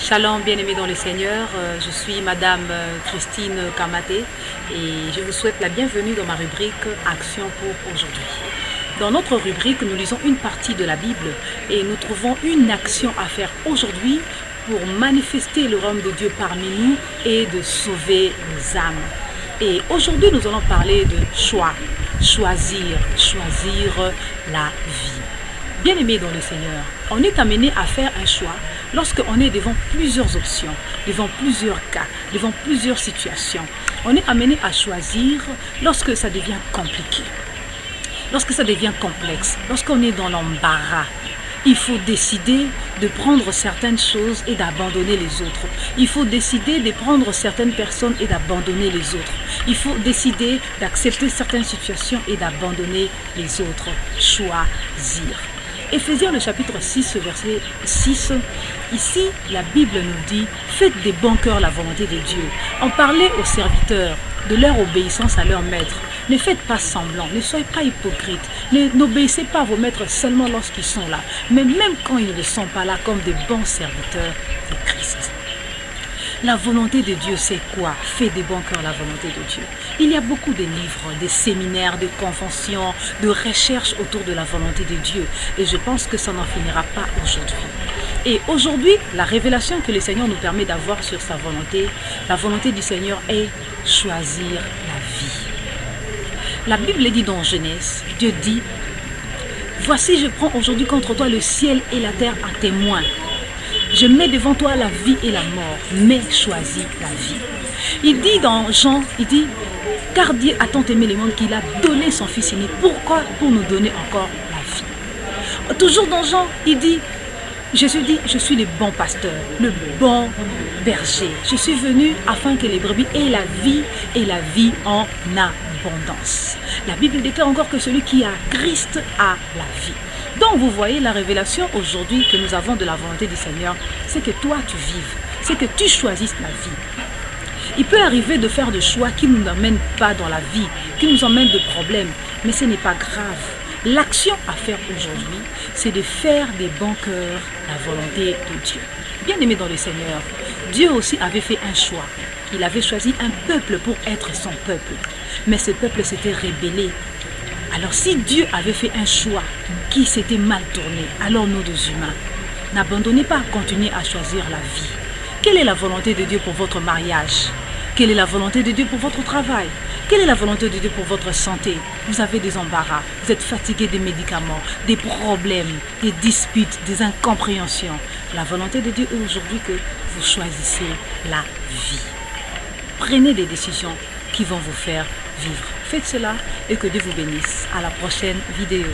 Shalom, bien-aimés dans le Seigneur, je suis Madame Christine Kamaté et je vous souhaite la bienvenue dans ma rubrique Action pour aujourd'hui. Dans notre rubrique, nous lisons une partie de la Bible et nous trouvons une action à faire aujourd'hui pour manifester le royaume de Dieu parmi nous et de sauver les âmes. Et aujourd'hui, nous allons parler de choix, choisir la vie. Bien-aimés dans le Seigneur, on est amené à faire un choix lorsqu'on est devant plusieurs options, devant plusieurs cas, devant plusieurs situations. On est amené à choisir lorsque ça devient compliqué, lorsque ça devient complexe, lorsqu'on est dans l'embarras. Il faut décider de prendre certaines choses et d'abandonner les autres. Il faut décider de prendre certaines personnes et d'abandonner les autres. Il faut décider d'accepter certaines situations et d'abandonner les autres. Choisir. Éphésiens le chapitre 6, verset 6, ici la Bible nous dit « Faites des bons cœurs la volonté de Dieu ». On parlait aux serviteurs de leur obéissance à leur maître. Ne faites pas semblant, ne soyez pas hypocrites, n'obéissez pas à vos maîtres seulement lorsqu'ils sont là, mais même quand ils ne sont pas là comme des bons serviteurs de Christ. La volonté de Dieu, c'est quoi? Faites des bons cœurs la volonté de Dieu. Il y a beaucoup de livres, de séminaires, de conventions, de recherches autour de la volonté de Dieu. Et je pense que ça n'en finira pas aujourd'hui. Et aujourd'hui, la révélation que le Seigneur nous permet d'avoir sur sa volonté, la volonté du Seigneur est choisir la vie. La Bible dit dans Genèse, Dieu dit, « Voici, je prends aujourd'hui contre toi le ciel et la terre à témoin. Je mets devant toi la vie et la mort, mais choisis la vie. » Il dit dans Jean, il dit, « Car Dieu a tant aimé le monde qu'il a donné son Fils aîné. » Pourquoi? Pour nous donner encore la vie. Toujours dans Jean, il dit, Jésus dit, je suis le bon pasteur, le bon berger. Je suis venu afin que les brebis aient la vie et la vie en abondance. La Bible déclare encore que celui qui a Christ a la vie. Donc vous voyez la révélation aujourd'hui que nous avons de la volonté du Seigneur, c'est que toi tu vives, c'est que tu choisisses la vie. Il peut arriver de faire des choix qui ne nous emmènent pas dans la vie, qui nous emmènent de problèmes, mais ce n'est pas grave. L'action à faire aujourd'hui, c'est de faire des bons cœurs la volonté de Dieu. Bien-aimé dans le Seigneur, Dieu aussi avait fait un choix. Il avait choisi un peuple pour être son peuple. Mais ce peuple s'était rébellé. Alors si Dieu avait fait un choix qui s'était mal tourné, alors nous les humains, n'abandonnez pas, continuez à choisir la vie. Quelle est la volonté de Dieu pour votre mariage? Quelle est la volonté de Dieu pour votre travail? Quelle est la volonté de Dieu pour votre santé? Vous avez des embarras, vous êtes fatigué des médicaments, des problèmes, des disputes, des incompréhensions. La volonté de Dieu est aujourd'hui que vous choisissez la vie. Prenez des décisions qui vont vous faire vivre. Faites cela et que Dieu vous bénisse. À la prochaine vidéo.